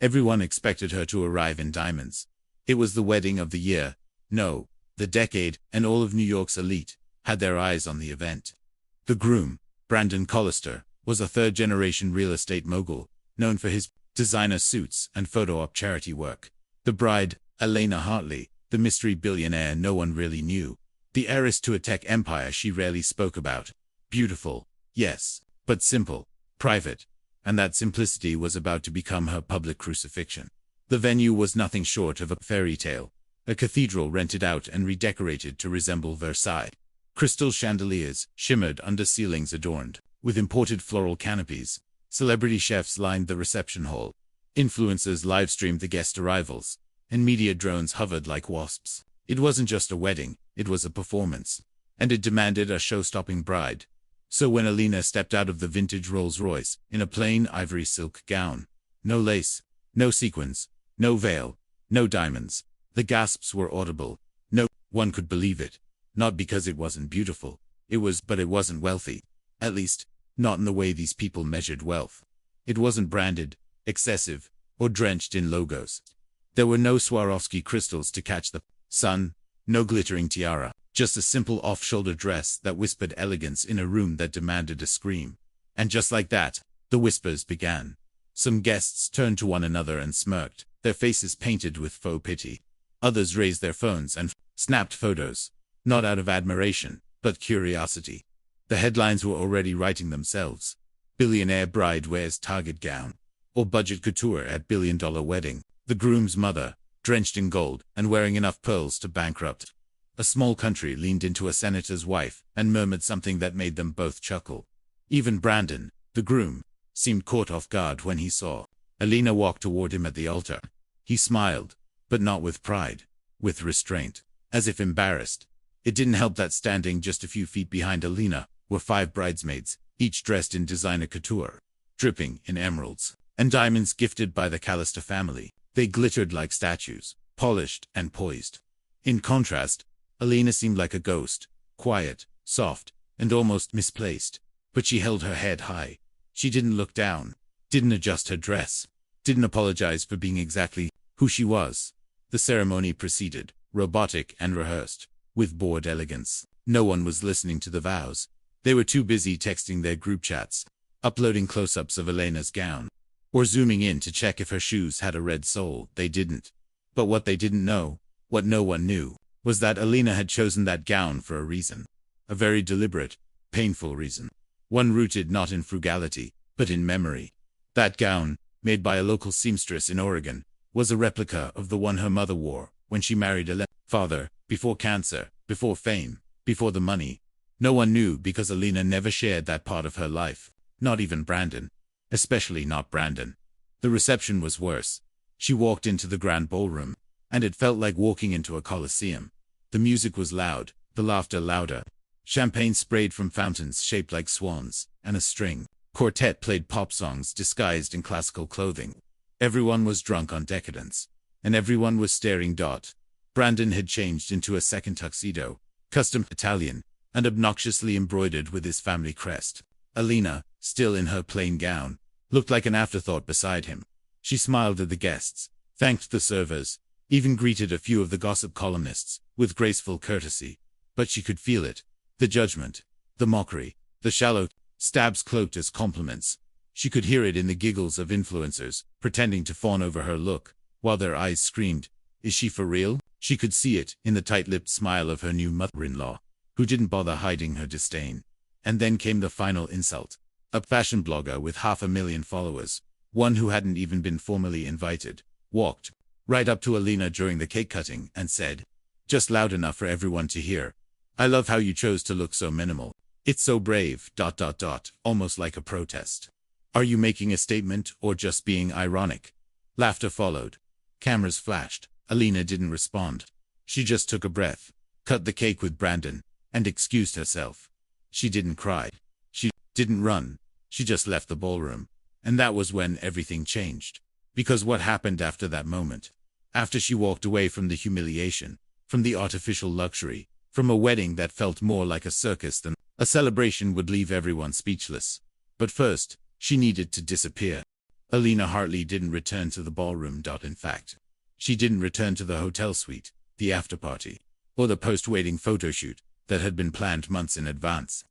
Everyone expected her to arrive in diamonds. It was the wedding of the year, no, the decade, and all of New York's elite had their eyes on the event. The groom, Brandon Collister, was a third-generation real estate mogul, known for his designer suits and photo-op charity work. The bride, Elena Hartley, the mystery billionaire no one really knew, the heiress to a tech empire she rarely spoke about. Beautiful, yes, but simple, private, and that simplicity was about to become her public crucifixion. The venue was nothing short of a fairy tale, a cathedral rented out and redecorated to resemble Versailles. Crystal chandeliers shimmered under ceilings adorned with imported floral canopies. Celebrity chefs lined the reception hall. Influencers live-streamed the guest arrivals, and media drones hovered like wasps. It wasn't just a wedding, it was a performance, and it demanded a show-stopping bride. So when Elena stepped out of the vintage Rolls-Royce in a plain ivory silk gown, no lace, no sequins, no veil, no diamonds, the gasps were audible. No one could believe it. Not because it wasn't beautiful, but it wasn't wealthy. At least, not in the way these people measured wealth. It wasn't branded, excessive, or drenched in logos. There were no Swarovski crystals to catch the sun, no glittering tiara, just a simple off-shoulder dress that whispered elegance in a room that demanded a scream. And just like that, the whispers began. Some guests turned to one another and smirked, their faces painted with faux pity. Others raised their phones and snapped photos, not out of admiration, but curiosity. The headlines were already writing themselves. Billionaire bride wears target gown, or budget couture at billion-dollar wedding. The groom's mother, drenched in gold and wearing enough pearls to bankrupt. A small country leaned into a senator's wife and murmured something that made them both chuckle. Even Brandon, the groom, seemed caught off guard when he saw Elena walk toward him at the altar. He smiled, but not with pride, with restraint, as if embarrassed. It didn't help that standing just a few feet behind Elena were 5 bridesmaids, each dressed in designer couture, dripping in emeralds and diamonds gifted by the Callister family. They glittered like statues, polished and poised. In contrast, Elena seemed like a ghost, quiet, soft, and almost misplaced. But she held her head high. She didn't look down, didn't adjust her dress, didn't apologize for being exactly who she was. The ceremony proceeded, robotic and rehearsed, with bored elegance. No one was listening to the vows. They were too busy texting their group chats, uploading close-ups of Elena's gown, or zooming in to check if her shoes had a red sole. They didn't. But what they didn't know, what no one knew, was that Elena had chosen that gown for a reason. A very deliberate, painful reason. One rooted not in frugality, but in memory. That gown, made by a local seamstress in Oregon, was a replica of the one her mother wore when she married Elena's father, before cancer, before fame, before the money. No one knew because Elena never shared that part of her life, not even Brandon. Especially not Brandon. The reception was worse. She walked into the grand ballroom, and it felt like walking into a coliseum. The music was loud, the laughter louder. Champagne sprayed from fountains shaped like swans, and a string quartet played pop songs disguised in classical clothing. Everyone was drunk on decadence, and everyone was staring. Brandon had changed into a second tuxedo, custom Italian, and obnoxiously embroidered with his family crest. Elena, still in her plain gown, looked like an afterthought beside him. She smiled at the guests, thanked the servers, even greeted a few of the gossip columnists with graceful courtesy. But she could feel it. The judgment, the mockery, the shallow stabs cloaked as compliments. She could hear it in the giggles of influencers, pretending to fawn over her look, while their eyes screamed, "Is she for real?" She could see it in the tight-lipped smile of her new mother-in-law, who didn't bother hiding her disdain. And then came the final insult. A fashion blogger with 500,000 followers, one who hadn't even been formally invited, walked right up to Elena during the cake cutting and said, just loud enough for everyone to hear, "I love how you chose to look so minimal. It's so brave, almost like a protest. Are you making a statement or just being ironic?" Laughter followed. Cameras flashed. Elena didn't respond. She just took a breath, cut the cake with Brandon, and excused herself. She didn't cry. She didn't run. She just left the ballroom. And that was when everything changed. Because what happened after that moment? After she walked away from the humiliation, from the artificial luxury, from a wedding that felt more like a circus than a celebration would leave everyone speechless. But first, she needed to disappear. Alina Hartley didn't return to the ballroom. In fact, she didn't return to the hotel suite, the after-party, or the post-wedding photoshoot that had been planned months in advance.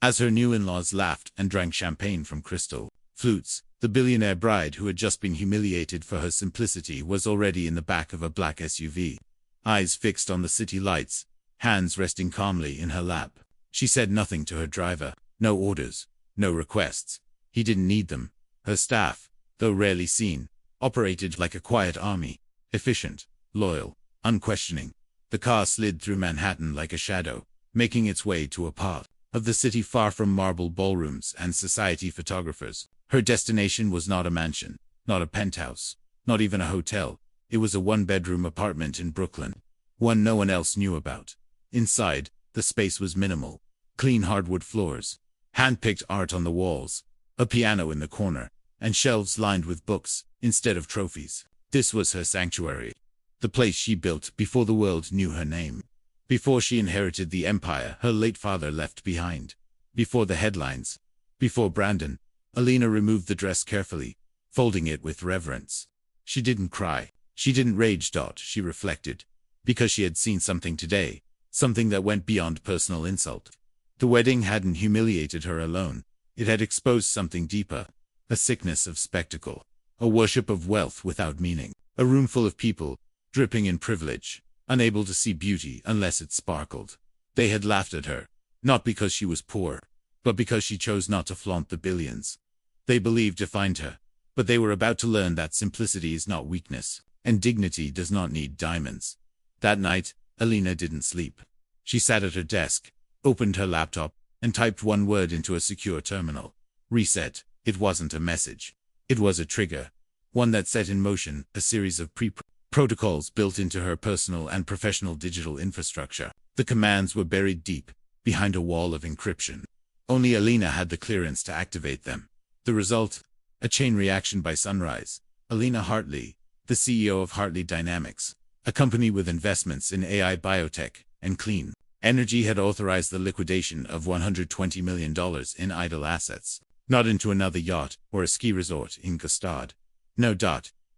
As her new in-laws laughed and drank champagne from crystal flutes, the billionaire bride who had just been humiliated for her simplicity was already in the back of a black SUV. Eyes fixed on the city lights, hands resting calmly in her lap. She said nothing to her driver, no orders, no requests. He didn't need them. Her staff, though rarely seen, operated like a quiet army, efficient, loyal, unquestioning. The car slid through Manhattan like a shadow, making its way to a part of the city far from marble ballrooms and society photographers. Her destination was not a mansion, not a penthouse, not even a hotel. It was a one-bedroom apartment in Brooklyn, one no one else knew about. Inside, the space was minimal. Clean hardwood floors, hand-picked art on the walls, a piano in the corner, and shelves lined with books instead of trophies. This was her sanctuary, the place she built before the world knew her name, before she inherited the empire her late father left behind, before the headlines, before Brandon. Alina removed the dress carefully, folding it with reverence. She didn't cry. She didn't rage. She reflected, because she had seen something today, something that went beyond personal insult. The wedding hadn't humiliated her alone. It had exposed something deeper, a sickness of spectacle, a worship of wealth without meaning, a room full of people, dripping in privilege, unable to see beauty unless it sparkled. They had laughed at her, not because she was poor, but because she chose not to flaunt the billions they believed defined her. But they were about to learn that simplicity is not weakness, and dignity does not need diamonds. That night, Alina didn't sleep. She sat at her desk, opened her laptop, and typed one word into a secure terminal. Reset. It wasn't a message. It was a trigger, one that set in motion a series of protocols built into her personal and professional digital infrastructure. The commands were buried deep, behind a wall of encryption. Only Alina had the clearance to activate them. The result? A chain reaction by sunrise. Alina Hartley, the CEO of Hartley Dynamics, a company with investments in AI biotech and clean energy, had authorized the liquidation of $120 million in idle assets, not into another yacht or a ski resort in Gstaad. No.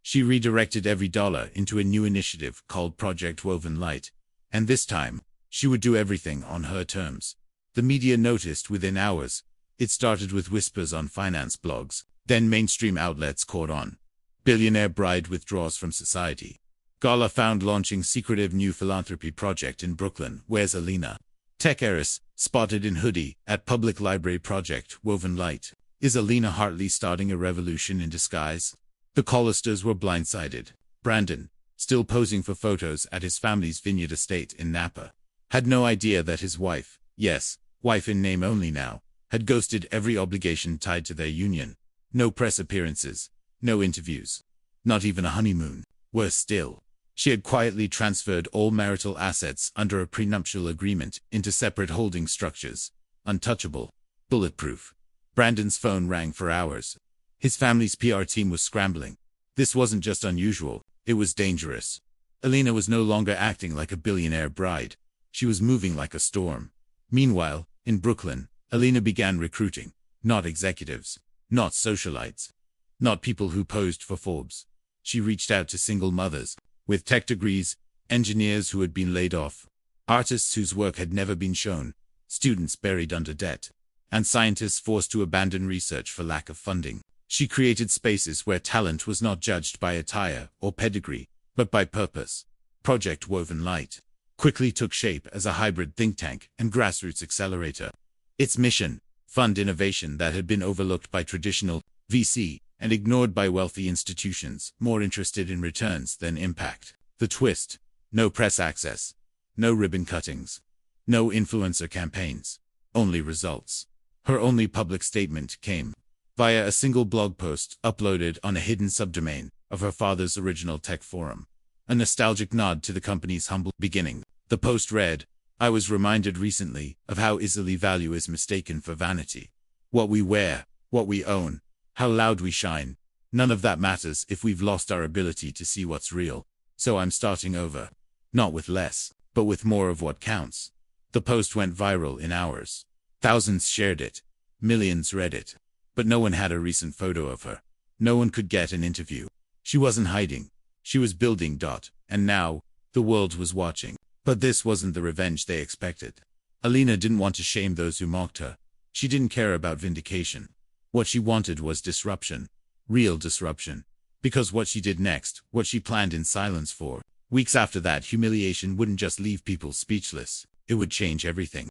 She redirected every dollar into a new initiative called Project Woven Light, and this time, she would do everything on her terms. The media noticed within hours. It started with whispers on finance blogs, then mainstream outlets caught on. Billionaire bride withdraws from society. Gala found launching secretive new philanthropy project in Brooklyn. Where's Alina? Tech heiress, spotted in hoodie at public library. Project Woven Light. Is Alina Hartley starting a revolution in disguise? The Collisters were blindsided. Brandon, still posing for photos at his family's vineyard estate in Napa, had no idea that his wife, yes, wife in name only now, had ghosted every obligation tied to their union. No press appearances, no interviews, not even a honeymoon. Worse still, she had quietly transferred all marital assets under a prenuptial agreement into separate holding structures, untouchable, bulletproof. Brandon's phone rang for hours. His family's PR team was scrambling. This wasn't just unusual, it was dangerous. Alina was no longer acting like a billionaire bride. She was moving like a storm. Meanwhile, in Brooklyn, Alina began recruiting, not executives, not socialites, not people who posed for Forbes. She reached out to single mothers with tech degrees, engineers who had been laid off, artists whose work had never been shown, students buried under debt, and scientists forced to abandon research for lack of funding. She created spaces where talent was not judged by attire or pedigree, but by purpose. Project Woven Light quickly took shape as a hybrid think tank and grassroots accelerator. Its mission: fund innovation that had been overlooked by traditional VC and ignored by wealthy institutions more interested in returns than impact. The twist: no press access, no ribbon cuttings, no influencer campaigns, only results. Her only public statement came via a single blog post uploaded on a hidden subdomain of her father's original tech forum, a nostalgic nod to the company's humble beginning. The post read, "I was reminded recently of how easily value is mistaken for vanity. What we wear, what we own, how loud we shine, none of that matters if we've lost our ability to see what's real. So I'm starting over. Not with less, but with more of what counts." The post went viral in hours. Thousands shared it. Millions read it. But no one had a recent photo of her. No one could get an interview. She wasn't hiding. She was building. And now, the world was watching. But this wasn't the revenge they expected. Alina didn't want to shame those who mocked her. She didn't care about vindication. What she wanted was disruption. Real disruption. Because what she did next, what she planned in silence for weeks after that humiliation, wouldn't just leave people speechless. It would change everything.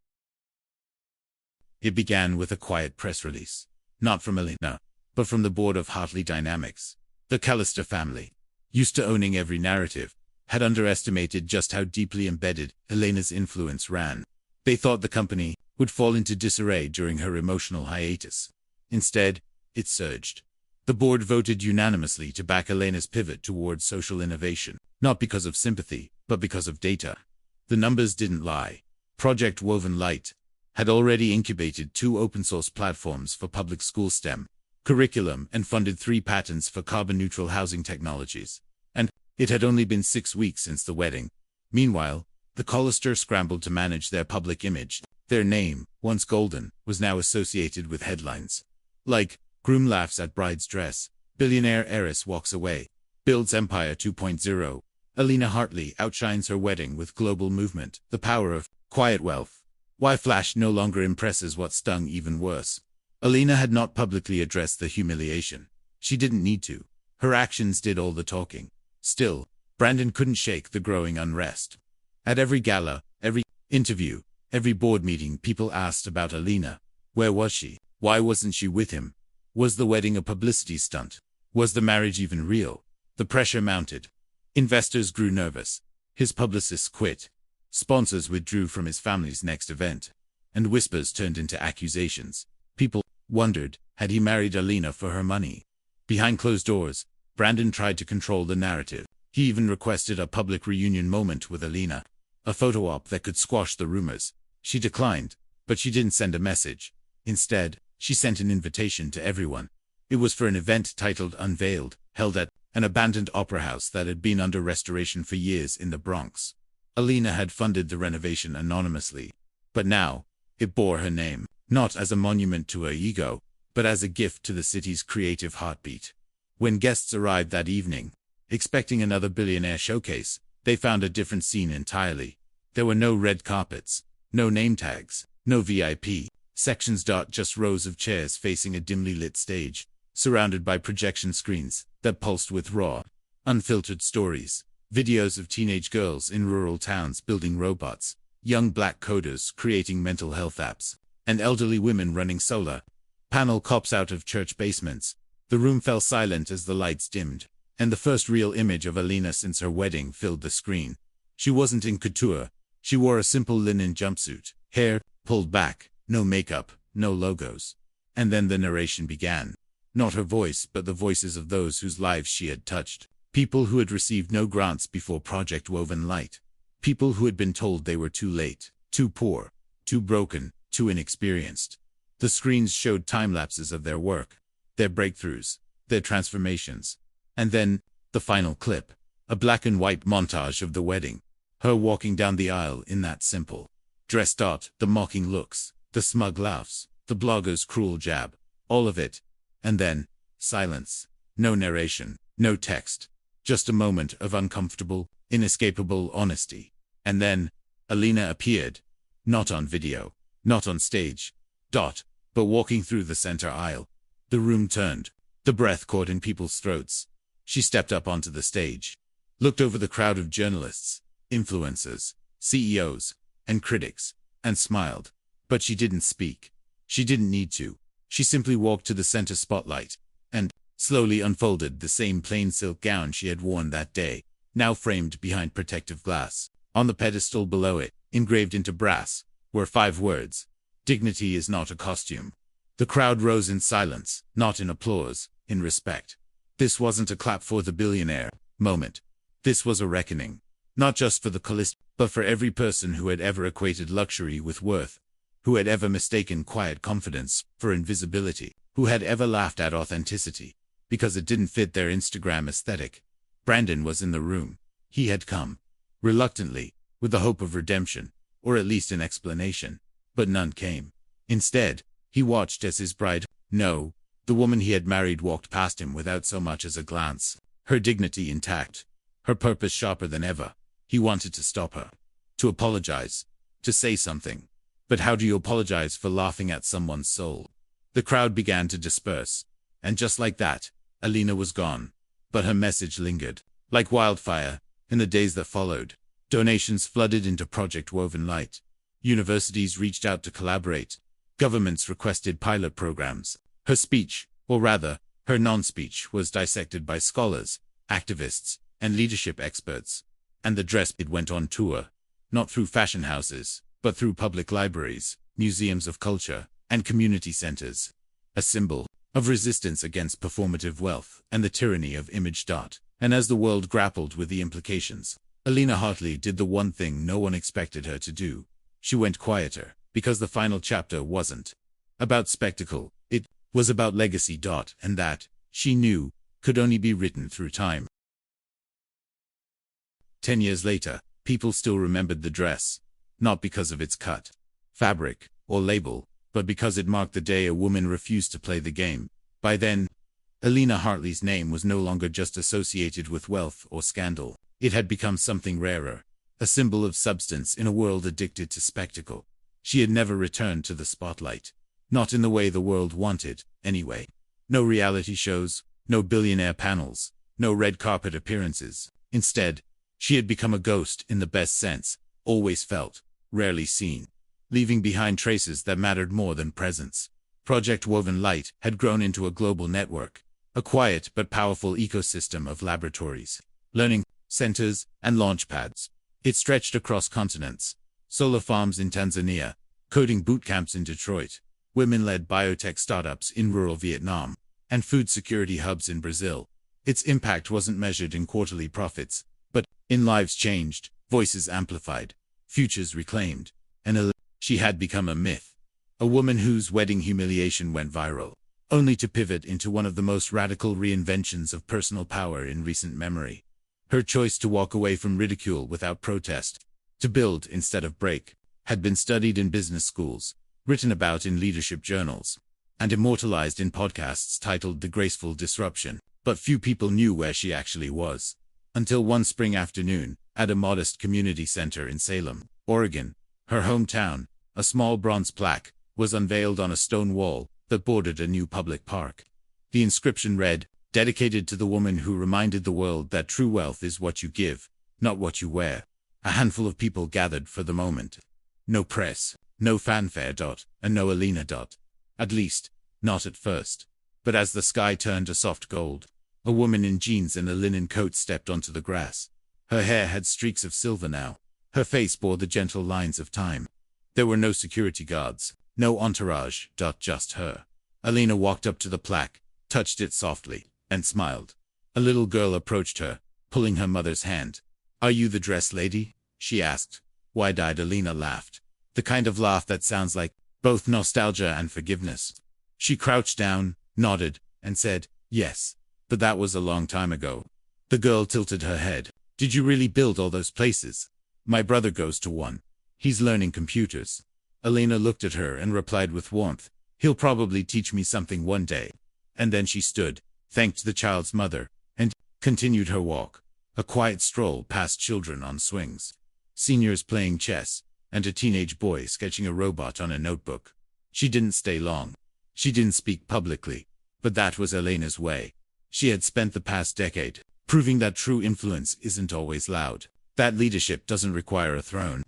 It began with a quiet press release. Not from Alina, but from the board of Hartley Dynamics. The Callister family, used to owning every narrative, had underestimated just how deeply embedded Elena's influence ran. They thought the company would fall into disarray during her emotional hiatus. Instead, it surged. The board voted unanimously to back Elena's pivot towards social innovation, not because of sympathy, but because of data. The numbers didn't lie. Project Woven Light had already incubated 2 open-source platforms for public school STEM curriculum and funded 3 patents for carbon-neutral housing technologies. And it had only been 6 weeks since the wedding. Meanwhile, the Collisters scrambled to manage their public image. Their name, once golden, was now associated with headlines like "Groom laughs at bride's dress," "Billionaire heiress walks away," "Builds Empire 2.0." Alina Hartley outshines her wedding with global movement, the power of quiet wealth. Why flash no longer impresses. What stung even worse. Alina had not publicly addressed the humiliation. She didn't need to. Her actions did all the talking. Still, Brandon couldn't shake the growing unrest. At every gala, every interview, every board meeting, people asked about Alina. Where was she? Why wasn't she with him? Was the wedding a publicity stunt? Was the marriage even real? The pressure mounted. Investors grew nervous. His publicists quit. Sponsors withdrew from his family's next event. And whispers turned into accusations. People wondered, had he married Alina for her money? Behind closed doors, Brandon tried to control the narrative. He even requested a public reunion moment with Alina. A photo op that could squash the rumors. She declined, but she didn't send a message. Instead, she sent an invitation to everyone. It was for an event titled Unveiled, held at an abandoned opera house that had been under restoration for years in the Bronx. Alina had funded the renovation anonymously. But now, it bore her name, not as a monument to her ego, but as a gift to the city's creative heartbeat. When guests arrived that evening, expecting another billionaire showcase, they found a different scene entirely. There were no red carpets, no name tags, no VIP sections. Just rows of chairs facing a dimly lit stage, surrounded by projection screens that pulsed with raw, unfiltered stories. Videos of teenage girls in rural towns building robots, young black coders creating mental health apps, and elderly women running solar panel cops out of church basements. The room fell silent as the lights dimmed, and the first real image of Alina since her wedding filled the screen. She wasn't in couture. She wore a simple linen jumpsuit, hair pulled back, no makeup, no logos. And then the narration began. Not her voice, but the voices of those whose lives she had touched. People who had received no grants before Project Woven Light. People who had been told they were too late, too poor, too broken, too inexperienced. The screens showed time-lapses of their work, their breakthroughs, their transformations. And then, the final clip. A black and white montage of the wedding. Her walking down the aisle in that simple dress. The mocking looks, the smug laughs, the blogger's cruel jab. All of it. And then, silence. No narration, no text. Just a moment of uncomfortable, inescapable honesty. And then, Alina appeared. Not on video. Not on stage. But walking through the center aisle. The room turned. The breath caught in people's throats. She stepped up onto the stage. Looked over the crowd of journalists, influencers, CEOs, and critics, and smiled. But she didn't speak. She didn't need to. She simply walked to the center spotlight, and slowly unfolded the same plain silk gown she had worn that day, now framed behind protective glass. On the pedestal below it, engraved into brass, were 5 words. Dignity is not a costume. The crowd rose in silence, not in applause, in respect. This wasn't a clap for the billionaire moment. This was a reckoning. Not just for the Callister, but for every person who had ever equated luxury with worth, who had ever mistaken quiet confidence for invisibility, who had ever laughed at authenticity because it didn't fit their Instagram aesthetic. Brandon was in the room. He had come. Reluctantly, with the hope of redemption, or at least an explanation. But none came. Instead, he watched as his bride, no, The woman he had married walked past him without so much as a glance, her dignity intact, her purpose sharper than ever. He wanted to stop her, to apologize, to say something. But how do you apologize for laughing at someone's soul? The crowd began to disperse, and just like that, Alina was gone. But her message lingered, like wildfire, in the days that followed. Donations flooded into Project Woven Light. Universities reached out to collaborate. Governments requested pilot programs. Her speech, or rather, her non-speech, was dissected by scholars, activists, and leadership experts. And the dress it went on tour, not through fashion houses, but through public libraries, museums of culture, and community centers. A symbol of resistance against performative wealth and the tyranny of image. And as the world grappled with the implications, Alina Hartley did the one thing no one expected her to do. She went quieter, because the final chapter wasn't about spectacle, it was about legacy. And that, she knew, could only be written through time. 10 years later, people still remembered the dress, not because of its cut, fabric, or label, but because it marked the day a woman refused to play the game. By then, Alina Hartley's name was no longer just associated with wealth or scandal. It had become something rarer, a symbol of substance in a world addicted to spectacle. She had never returned to the spotlight. Not in the way the world wanted, anyway. No reality shows, no billionaire panels, no red carpet appearances. Instead, she had become a ghost in the best sense, always felt, rarely seen, leaving behind traces that mattered more than presence. Project Woven Light had grown into a global network, a quiet but powerful ecosystem of laboratories, learning centers, and launchpads. It stretched across continents: solar farms in Tanzania, coding bootcamps in Detroit, women-led biotech startups in rural Vietnam, and food security hubs in Brazil. Its impact wasn't measured in quarterly profits, but in lives changed, voices amplified, futures reclaimed, and she had become a myth. A woman whose wedding humiliation went viral, only to pivot into one of the most radical reinventions of personal power in recent memory. Her choice to walk away from ridicule without protest, to build instead of break, had been studied in business schools, written about in leadership journals, and immortalized in podcasts titled The Graceful Disruption. But few people knew where she actually was. Until one spring afternoon, at a modest community center in Salem, Oregon, her hometown, a small bronze plaque was unveiled on a stone wall that bordered a new public park. The inscription read, "Dedicated to the woman who reminded the world that true wealth is what you give, not what you wear." A handful of people gathered for the moment. No press, no fanfare. And no Alina. At least, not at first. But as the sky turned a soft gold, a woman in jeans and a linen coat stepped onto the grass. Her hair had streaks of silver now. Her face bore the gentle lines of time. There were no security guards, no entourage. Just her. Alina walked up to the plaque, touched it softly, and smiled. A little girl approached her, pulling her mother's hand. "Are you the dress lady?" she asked. Wide-eyed Alina laughed. The kind of laugh that sounds like both nostalgia and forgiveness. She crouched down, nodded, and said, "Yes. But that was a long time ago." The girl tilted her head. "Did you really build all those places?" "My brother goes to one. He's learning computers." Alina looked at her and replied with warmth, "He'll probably teach me something one day." And then she stood, thanked the child's mother, and continued her walk. A quiet stroll past children on swings, seniors playing chess, and a teenage boy sketching a robot on a notebook. She didn't stay long. She didn't speak publicly, but that was Alina's way. She had spent the past decade proving that true influence isn't always loud, that leadership doesn't require a throne,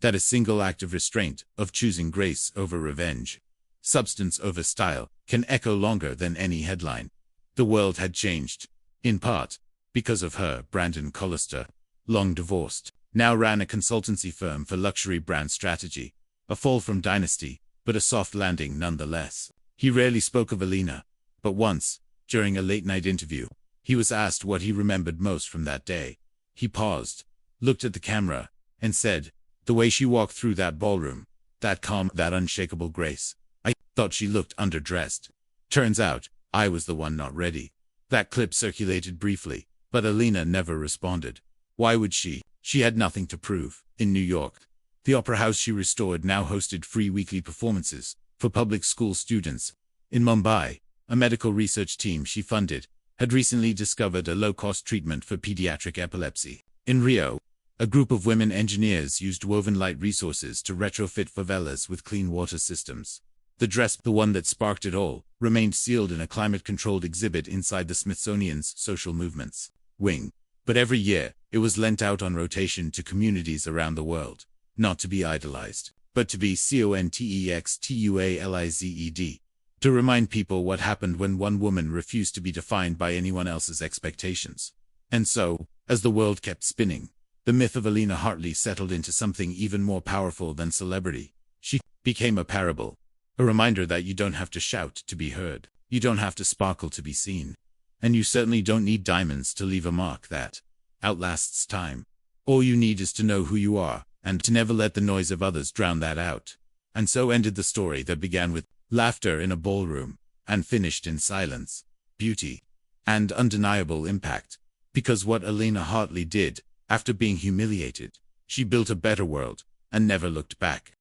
that a single act of restraint, of choosing grace over revenge, substance over style, can echo longer than any headline. The world had changed, in part, because of her. Brandon Collister, long divorced, now ran a consultancy firm for luxury brand strategy. A fall from dynasty, but a soft landing nonetheless. He rarely spoke of Alina, but once, during a late-night interview, he was asked what he remembered most from that day. He paused, looked at the camera, and said, "The way she walked through that ballroom, that calm, that unshakable grace. I thought she looked underdressed. Turns out, I was the one not ready." That clip circulated briefly, but Alina never responded. Why would she? She had nothing to prove. In New York, the opera house she restored now hosted free weekly performances for public school students. In Mumbai, a medical research team she funded, had recently discovered a low-cost treatment for pediatric epilepsy. In Rio, a group of women engineers used woven light resources to retrofit favelas with clean water systems. The dress, the one that sparked it all, remained sealed in a climate-controlled exhibit inside the Smithsonian's Social Movements wing. But every year, it was lent out on rotation to communities around the world, not to be idolized, but to be contextualized, to remind people what happened when one woman refused to be defined by anyone else's expectations. And so, as the world kept spinning, the myth of Alina Hartley settled into something even more powerful than celebrity. She became a parable, a reminder that you don't have to shout to be heard, you don't have to sparkle to be seen, and you certainly don't need diamonds to leave a mark that outlasts time. All you need is to know who you are, and to never let the noise of others drown that out. And so ended the story that began with laughter in a ballroom, and finished in silence, beauty, and undeniable impact. Because what Alina Hartley did, after being humiliated, she built a better world, and never looked back.